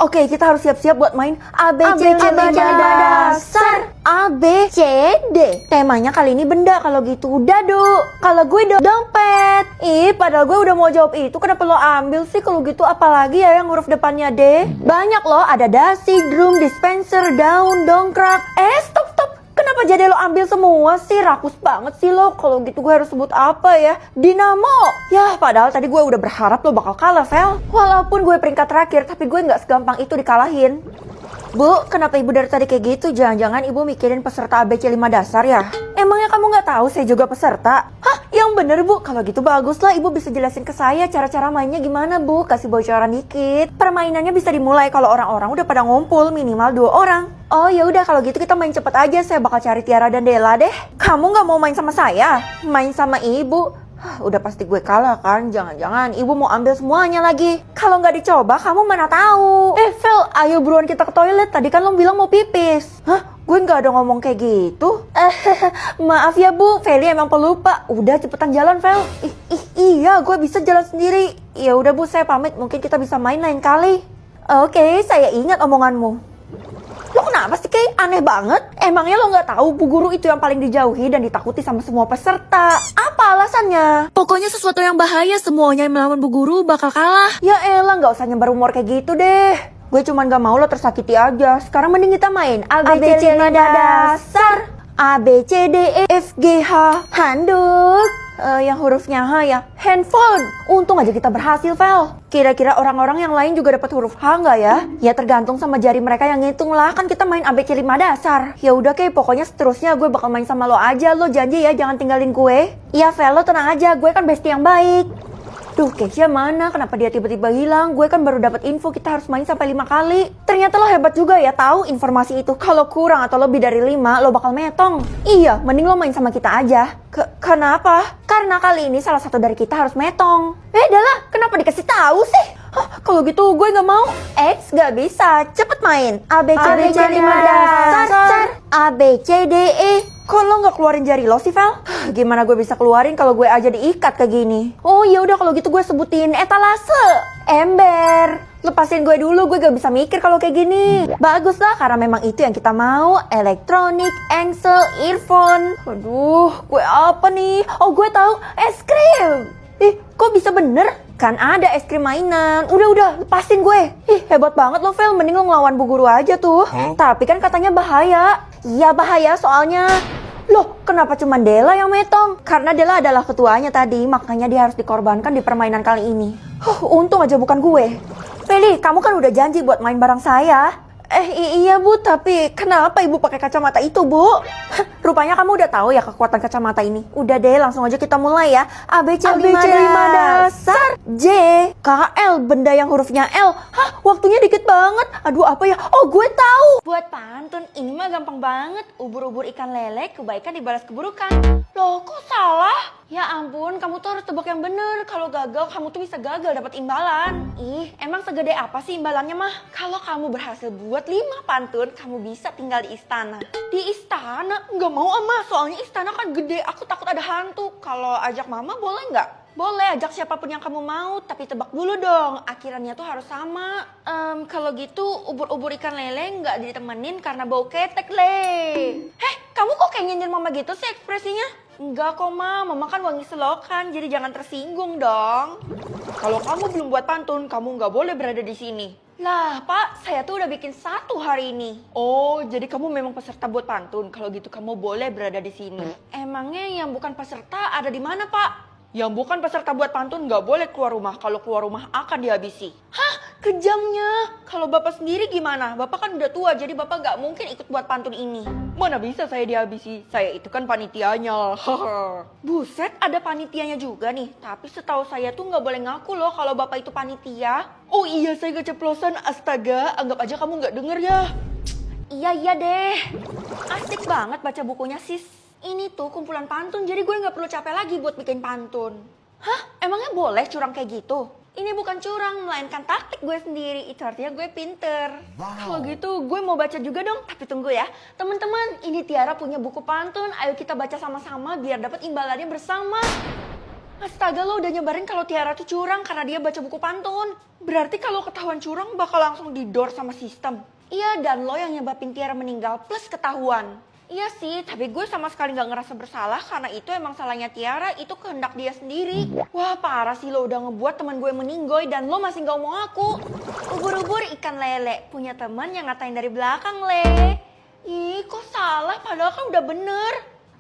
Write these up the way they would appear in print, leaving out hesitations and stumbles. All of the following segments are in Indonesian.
Oke, kita harus siap-siap buat main ABC 5 dasar. A, B, C, D. Temanya kali ini benda, kalau gitu dadu. Kalau gue dompet. Ih, padahal gue udah mau jawab itu, kenapa lo ambil sih? Kalau gitu apalagi ya yang huruf depannya D? Banyak loh, ada dasi, drum, dispenser, daun, dongkrak. Stop. Kenapa jadi lo ambil semua sih? Rakus banget sih lo. Kalau gitu gue harus sebut apa ya? Dinamo. Ya, padahal tadi gue udah berharap lo bakal kalah, Vel. Walaupun gue peringkat terakhir, tapi gue nggak segampang itu dikalahin. Bu, kenapa ibu dari tadi kayak gitu? Jangan-jangan ibu mikirin peserta ABC 5 dasar ya? Emangnya kamu nggak tahu saya juga peserta? Hah? Yang bener bu, kalau gitu baguslah ibu bisa jelasin ke saya cara-cara mainnya gimana bu? Kasih bocoran dikit. Permainannya bisa dimulai kalau orang-orang udah pada ngumpul minimal 2 orang. Oh ya udah kalau gitu kita main cepet aja, saya bakal cari Tiara dan Della deh. Kamu nggak mau main sama saya? Main sama ibu? Udah pasti gue kalah kan, jangan-jangan ibu mau ambil semuanya lagi. Kalau nggak dicoba, kamu mana tahu. Vel, ayo buruan kita ke toilet. Tadi kan lo bilang mau pipis. Hah? Gue nggak ada ngomong kayak gitu. Maaf ya bu, Feli emang pelupa. Udah cepetan jalan, Vel. Iya, gue bisa jalan sendiri. Ya udah bu, saya pamit. Mungkin kita bisa main lain kali. Oke, saya ingat omonganmu. Lo kenapa sih kayak aneh banget? Emangnya lo nggak tahu bu guru itu yang paling dijauhi dan ditakuti sama semua peserta? Apa alasannya? Pokoknya sesuatu yang bahaya, semuanya yang melawan bu guru bakal kalah. Ya elah, nggak usah nyebar rumor kayak gitu deh. Gue cuman gak mau lo tersakiti aja. Sekarang mending kita main ABC 5 dasar. A, B, C, D, E, F, G, H. Handuk. Yang hurufnya H ya, handphone. Untung aja kita berhasil, Vel. Kira-kira orang-orang yang lain juga dapat huruf H nggak ya? Ya tergantung sama jari mereka yang ngitung lah. Kan kita main ABC 5 dasar. Ya udah Kay, pokoknya seterusnya gue bakal main sama lo aja. Lo janji ya jangan tinggalin gue. Iya Vel, lo tenang aja. Gue kan bestie yang baik. Duh, Keisha mana? Kenapa dia tiba-tiba hilang? Gue kan baru dapat info kita harus main sampai 5 kali. Ternyata lo hebat juga ya tahu informasi itu. Kalau kurang atau lebih dari 5, lo bakal metong. Iya, mending lo main sama kita aja. Kenapa? Karena kali ini salah satu dari kita harus metong. Dah, kenapa dikasih tahu sih? Kalau gitu gue nggak mau. X nggak bisa. Cepet main. A, B, C, D, 5 dasar. A, B, C, D, E. Kok lo nggak keluarin jari lo sih, Vel? Gimana gue bisa keluarin kalau gue aja diikat kayak gini? Oh ya udah kalau gitu gue sebutin etalase, ember. Lepasin gue dulu, gue gak bisa mikir kalau kayak gini. Bagus lah, karena memang itu yang kita mau. Elektronik, engsel, earphone. Aduh, gue apa nih? Oh gue tahu, es krim. Kok bisa bener? Kan ada es krim mainan. Udah, lepasin gue. Hebat banget lo, Vel. Mending lo ngelawan bu guru aja tuh. Tapi kan katanya bahaya. Iya bahaya soalnya. Loh, kenapa cuma Della yang metong? Karena Della adalah ketuanya tadi, makanya dia harus dikorbankan di permainan kali ini. Untung aja bukan gue. Feli, kamu kan udah janji buat main bareng saya. Iya bu, tapi kenapa ibu pakai kacamata itu bu? Rupanya kamu udah tahu ya kekuatan kacamata ini. Udah deh, langsung aja kita mulai ya. ABC 5 dasar. J, K, L, benda yang hurufnya L. Waktunya dikit banget. Aduh apa ya? Oh gue tahu. Buat pantun, ini mah gampang banget. Ubur-ubur ikan lele, kebaikan dibalas keburukan. Loh kok salah? Ya ampun, kamu tuh harus tebak yang bener. Kalau gagal, kamu tuh bisa gagal dapat imbalan. Emang segede apa sih imbalannya mah? Kalau kamu berhasil buat 5 pantun, kamu bisa tinggal di istana. Di istana? Nggak mau ama, soalnya istana kan gede. Aku takut ada hantu. Kalau ajak mama boleh nggak? Boleh, ajak siapapun yang kamu mau. Tapi tebak dulu dong, akhirannya tuh harus sama. Kalau gitu ubur-ubur ikan lele nggak ditemenin karena bau ketek le. Kamu kok kayak nyindir mama gitu sih ekspresinya? Enggak kok mama kan wangi selokan, jadi jangan tersinggung dong. Kalau kamu belum buat pantun, kamu nggak boleh berada di sini. Lah pak, saya tuh udah bikin 1 hari ini. Oh, jadi kamu memang peserta buat pantun. Kalau gitu kamu boleh berada di sini. Emangnya yang bukan peserta ada di mana pak? Yang bukan peserta buat pantun nggak boleh keluar rumah. Kalau keluar rumah akan dihabisi. Kejamnya. Kalau bapak sendiri gimana? Bapak kan udah tua, jadi bapak nggak mungkin ikut buat pantun ini. Mana bisa saya dihabisi? Saya itu kan panitianya. Buset, ada panitianya juga nih. Tapi setahu saya tuh nggak boleh ngaku loh kalau bapak itu panitia. Oh iya, saya keceplosan. Astaga, anggap aja kamu nggak denger ya. Iya deh. Asik banget baca bukunya sis. Ini tuh kumpulan pantun, jadi gue nggak perlu capek lagi buat bikin pantun. Emangnya boleh curang kayak gitu? Ini bukan curang, melainkan taktik gue sendiri. Itu artinya gue pinter. Kalau gitu gue mau baca juga dong. Tapi tunggu ya. Teman-teman, ini Tiara punya buku pantun. Ayo kita baca sama-sama biar dapat imbalannya bersama. Astaga, lo udah nyebarin kalau Tiara tuh curang karena dia baca buku pantun. Berarti kalau ketahuan curang bakal langsung didor sama sistem. Iya, dan lo yang nyebabin Tiara meninggal plus ketahuan. Iya sih, tapi gue sama sekali gak ngerasa bersalah karena itu emang salahnya Tiara, itu kehendak dia sendiri. Wah parah sih, lo udah ngebuat teman gue meninggoy dan lo masih gak mau ngaku. Ubur-ubur ikan lele, punya teman yang ngatain dari belakang, Le. Ih, kok salah padahal kan udah bener.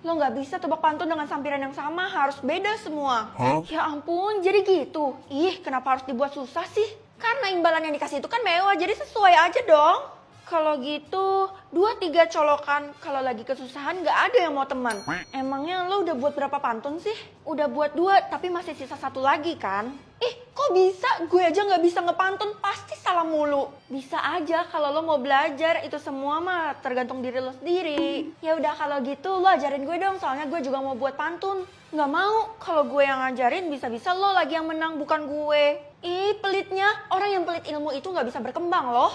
Lo gak bisa tebak pantun dengan sampiran yang sama, harus beda semua. Ya ampun, jadi gitu? Ih, kenapa harus dibuat susah sih? Karena imbalan yang dikasih itu kan mewah, jadi sesuai aja dong. Kalau gitu, 2-3 colokan. Kalau lagi kesusahan gak ada yang mau teman. Emangnya lo udah buat berapa pantun sih? Udah buat 2, tapi masih sisa 1 lagi kan? Ih, kok bisa? Gue aja gak bisa ngepantun, pasti salah mulu. Bisa aja kalau lo mau belajar, itu semua mah tergantung diri lo sendiri. Ya udah kalau gitu lo ajarin gue dong, soalnya gue juga mau buat pantun. Gak mau, kalau gue yang ngajarin bisa-bisa lo lagi yang menang bukan gue. Ih, pelitnya, orang yang pelit ilmu itu gak bisa berkembang loh.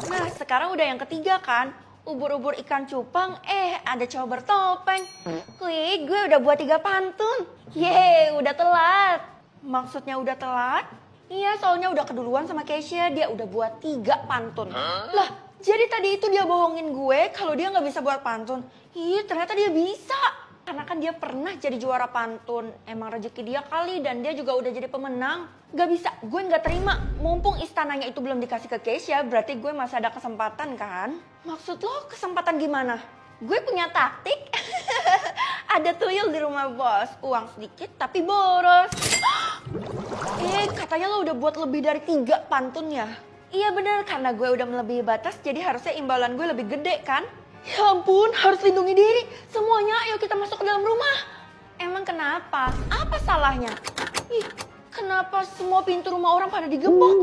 Nah, sekarang udah yang ketiga kan? Ubur-ubur ikan cupang, ada cowok bertopeng. Wih, gue udah buat 3 pantun. Yeay, udah telat. Maksudnya udah telat? Iya, soalnya udah keduluan sama Keisha, dia udah buat 3 pantun. Lah, jadi tadi itu dia bohongin gue kalau dia gak bisa buat pantun. Ih, ternyata dia bisa. Karena kan dia pernah jadi juara pantun. Emang rezeki dia kali dan dia juga udah jadi pemenang. Gak bisa, gue gak terima. Mumpung istananya itu belum dikasih ke Keisha, berarti gue masih ada kesempatan kan? Maksud lo kesempatan gimana? Gue punya taktik. Ada tuyul di rumah bos. Uang sedikit tapi boros. Katanya lo udah buat lebih dari 3 pantun ya? Iya bener, karena gue udah melebihi batas jadi harusnya imbalan gue lebih gede kan? Ya ampun, harus lindungi diri. Semuanya, ayo kita masuk ke dalam rumah. Emang kenapa? Apa salahnya? Ih, kenapa semua pintu rumah orang pada digembok?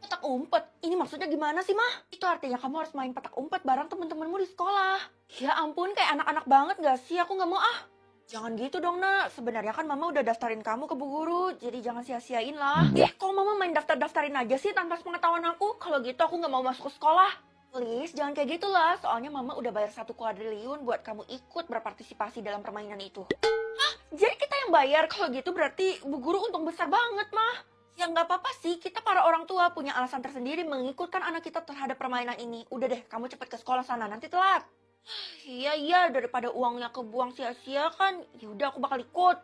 Petak umpet? Ini maksudnya gimana sih, Mah? Itu artinya kamu harus main petak umpet bareng temen-temenmu di sekolah. Ya ampun, kayak anak-anak banget gak sih? Aku gak mau ah. Jangan gitu dong, Nak. Sebenarnya kan Mama udah daftarin kamu ke Bu Guru, jadi jangan sia-siain lah. Kok Mama main daftar-daftarin aja sih tanpa pengetahuan aku? Kalau gitu aku gak mau masuk ke sekolah. Please, jangan kayak gitu lah. Soalnya Mama udah bayar 1 kuadriliun buat kamu ikut berpartisipasi dalam permainan itu. Hah? Jadi kita yang bayar? Kalau gitu berarti Bu Guru untung besar banget, Mah. Ya nggak apa-apa sih, kita para orang tua punya alasan tersendiri mengikutkan anak kita terhadap permainan ini. Udah deh, kamu cepet ke sekolah sana, nanti telat. Iya, daripada uangnya kebuang sia-sia kan, yaudah aku bakal ikut.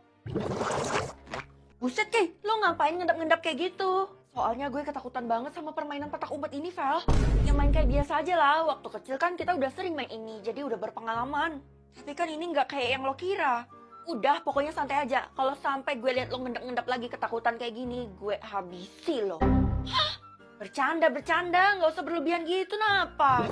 Buset Kay, lo ngapain ngendap-ngendap kayak gitu? Soalnya gue ketakutan banget sama permainan petak umpet ini, Val. Yang main kayak biasa aja lah, waktu kecil kan kita udah sering main ini, jadi udah berpengalaman. Tapi kan ini nggak kayak yang lo kira. Udah, pokoknya santai aja. Kalau sampai gue liat lo ngendap-ngendap lagi ketakutan kayak gini, gue habisi lo. Hah? Bercanda, nggak usah berlebihan gitu, napa?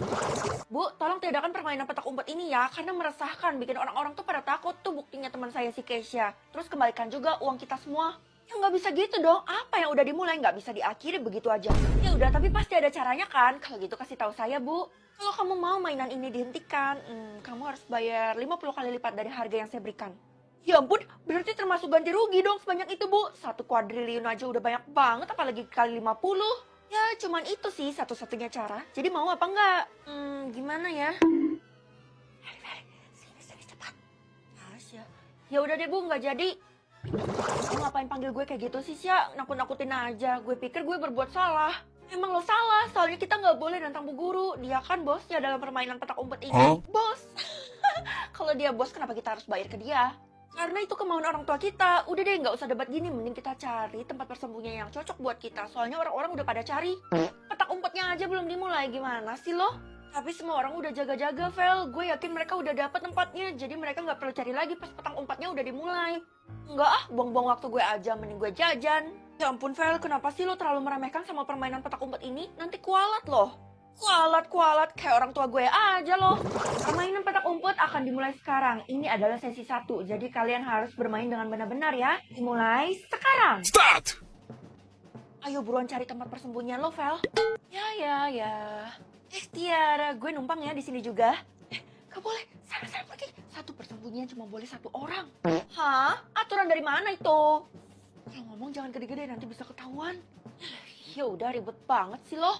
Bu, tolong tiadakan permainan petak umpet ini ya, karena meresahkan, bikin orang-orang tuh pada takut tuh buktinya teman saya si Keisha. Terus kembalikan juga uang kita semua. Ya nggak bisa gitu dong, apa yang udah dimulai nggak bisa diakhiri begitu aja. Ya udah, tapi pasti ada caranya kan, kalau gitu kasih tahu saya Bu. Kalau kamu mau mainan ini dihentikan, kamu harus bayar 50 kali lipat dari harga yang saya berikan. Ya ampun, berarti termasuk ganti rugi dong sebanyak itu Bu. 1 kuadriliun aja udah banyak banget, apalagi kali 50. Ya cuman itu sih satu-satunya cara, jadi mau apa enggak? Gimana ya? Sini cepat. Ya udah deh Bu, nggak jadi. Lo ngapain panggil gue kayak gitu sih, Sya? Nakut-nakutin aja. Gue pikir gue berbuat salah. Emang lo salah, soalnya kita nggak boleh nantang Bu Guru. Dia kan bosnya dalam permainan petak umpet ini. Bos. Kalau dia bos, kenapa kita harus bayar ke dia? Karena itu kemauan orang tua kita. Udah deh, nggak usah debat gini. Mending kita cari tempat persembunyian yang cocok buat kita. Soalnya orang-orang udah pada cari. Petak umpetnya aja belum dimulai. Gimana sih lo? Tapi semua orang udah jaga-jaga, Vel. Gue yakin mereka udah dapet tempatnya. Jadi mereka nggak perlu cari lagi pas petak umpetnya udah dimulai. Enggak ah, buang-buang waktu gue aja. Mending gue jajan. Ya ampun, Vel. Kenapa sih lo terlalu meremehkan sama permainan petak umpet ini? Nanti kualat loh. Kualat. Kayak orang tua gue aja loh. Permainan petak umpet akan dimulai sekarang. Ini adalah sesi 1. Jadi kalian harus bermain dengan benar-benar ya. Dimulai sekarang. Start! Ayo buruan cari tempat persembunyian lo, Vel. Ya. Tiara, gue numpang ya di sini juga. Gak boleh, sana pergi. Satu persembunyian cuma boleh 1 orang. Hah? Aturan dari mana itu? Kalau ngomong jangan gede-gede, nanti bisa ketahuan. Ya udah ribet banget sih lo.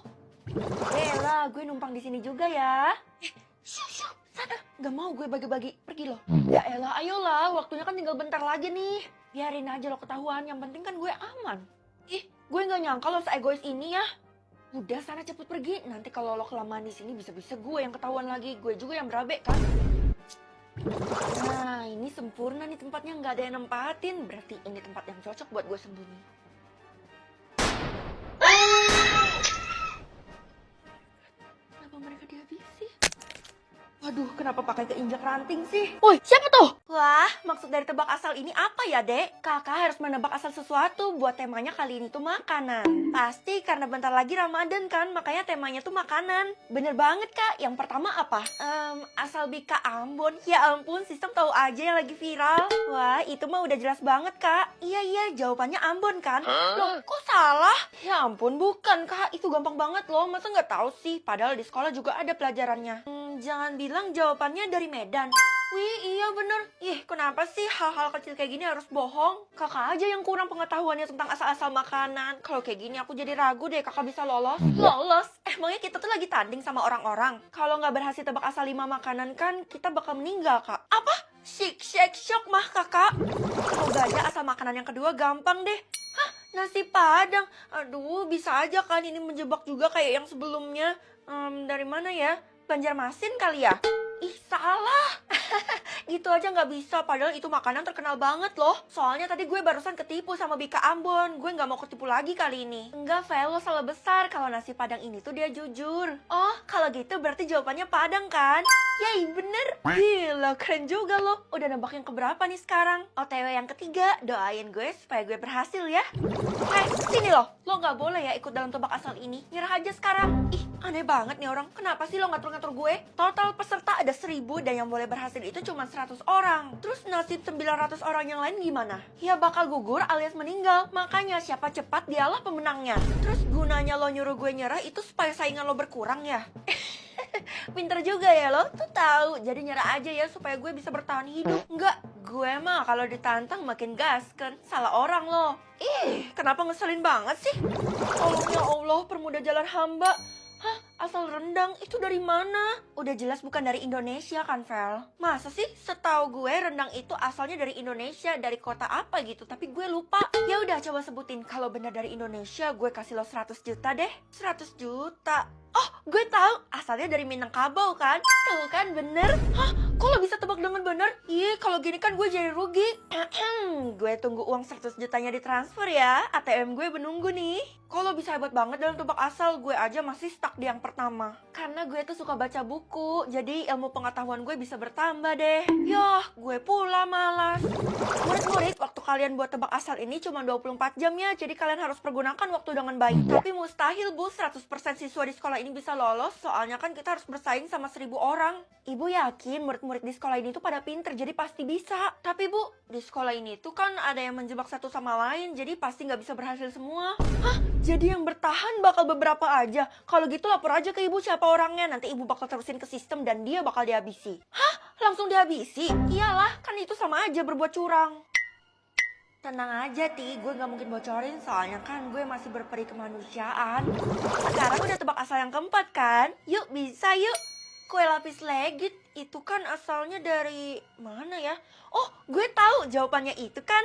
Bella, gue numpang di sini juga ya. Sana, Gak mau gue bagi-bagi, pergi lo. Ya elah, ayolah, waktunya kan tinggal bentar lagi nih. Biarin aja lo ketahuan, yang penting kan gue aman. Ih, gue gak nyangka lo se-egois ini ya. Udah sana cepet pergi, nanti kalau lo kelamaan di sini bisa-bisa gue yang ketahuan lagi. Gue juga yang berabe kan. Nah, ini sempurna nih tempatnya, nggak ada yang nempatin. Berarti ini tempat yang cocok buat gue sembunyi. Kenapa mereka dihabisi? Waduh, kenapa pakai keinjak ranting sih? Woi, siapa tuh? Wah, maksud dari tebak asal ini apa ya, Dek? Kakak harus menebak asal sesuatu buat temanya kali ini tuh makanan. Pasti karena bentar lagi Ramadan kan, makanya temanya tuh makanan. Bener banget, Kak. Yang pertama apa? Asal Bika Ambon. Ya ampun, sistem tahu aja yang lagi viral. Wah, itu mah udah jelas banget, Kak. Iya, jawabannya Ambon kan? Loh, kok salah? Ya ampun, bukan, Kak. Itu gampang banget loh. Masa nggak tahu sih? Padahal di sekolah juga ada pelajarannya. Jangan bilang jawabannya dari Medan. Wih, iya bener. Ih, kenapa sih hal-hal kecil kayak gini harus bohong? Kakak aja yang kurang pengetahuannya tentang asal-asal makanan. Kalau kayak gini aku jadi ragu deh kakak bisa lolos. Lolos? Emangnya kita tuh lagi tanding sama orang-orang? Kalau nggak berhasil tebak asal 5 makanan kan kita bakal meninggal, Kak. Apa? Shock mah kakak. Semoga aja asal makanan yang kedua gampang deh. Hah? Nasi Padang? Aduh, bisa aja kan ini menjebak juga kayak yang sebelumnya. Dari mana ya? Banjarmasin kali ya? Ih, salah. Gitu aja nggak bisa, padahal itu makanan terkenal banget loh. Soalnya tadi gue barusan ketipu sama Bika Ambon. Gue nggak mau ketipu lagi kali ini. Enggak, Vel, lo salah besar. Kalau nasi Padang ini tuh dia jujur. Oh, kalau gitu berarti jawabannya Padang kan? Yay, bener. Gila, keren juga lo. Udah nebak yang keberapa nih sekarang? OTW yang ketiga, doain gue supaya gue berhasil ya. Sini lo. Lo nggak boleh ya ikut dalam tebak asal ini. Nyerah aja sekarang. Ih, aneh banget nih orang. Kenapa sih lo ngatur-ngatur gue? Total peserta ada 1000 dan yang boleh berhasil itu cuma 100 orang. Terus nasib 900 orang yang lain gimana? Ya bakal gugur alias meninggal. Makanya siapa cepat dialah pemenangnya. Terus gunanya lo nyuruh gue nyerah itu supaya saingan lo berkurang ya? Pinter juga ya lo, tuh tahu. Jadi nyerah aja ya supaya gue bisa bertahan hidup. Enggak, gue mah kalau ditantang makin gas kan. Salah orang lo. Kenapa ngeselin banget sih? Tolong ya Allah, permudah jalan hamba. Hah? Asal rendang itu dari mana? Udah jelas bukan dari Indonesia kan, Vel? Masa sih? Setahu gue rendang itu asalnya dari Indonesia, dari kota apa gitu, tapi gue lupa. Ya udah coba sebutin. Kalau benar dari Indonesia, gue kasih lo 100 juta deh. 100 juta. Oh, gue tahu. Asalnya dari Minangkabau kan? Tuh kan bener. Hah? Kok lo bisa tebak dengan bener? Ih, kalau gini kan gue jadi rugi. Gue tunggu uang 100 jutanya ditransfer ya. ATM gue menunggu nih. Kalau bisa hebat banget dalam tebak asal, gue aja masih stuck di yang pertama. Karena gue tuh suka baca buku, jadi ilmu pengetahuan gue bisa bertambah deh. Yah, gue pula malas. Murid-murid, waktu kalian buat tebak asal ini cuma 24 jam ya, jadi kalian harus pergunakan waktu dengan baik. Tapi mustahil bu, 100% siswa di sekolah ini bisa lolos, soalnya kan kita harus bersaing sama 1000 orang. Ibu yakin murid-murid di sekolah ini tuh pada pinter, jadi pasti bisa. Tapi bu, di sekolah ini tuh kan ada yang menjebak satu sama lain, jadi pasti nggak bisa berhasil semua. Hah? Jadi yang bertahan bakal beberapa aja. Kalau gitu lapor aja ke ibu siapa orangnya. Nanti ibu bakal terusin ke sistem dan dia bakal dihabisi. Hah? Langsung dihabisi? Iyalah, kan itu sama aja berbuat curang. Tenang aja, Ti. Gue gak mungkin bocorin soalnya kan gue masih berperi kemanusiaan. Sekarang udah tebak asal yang keempat kan? Yuk, bisa yuk. Kue lapis legit itu kan asalnya dari mana ya? Oh, gue tahu jawabannya itu kan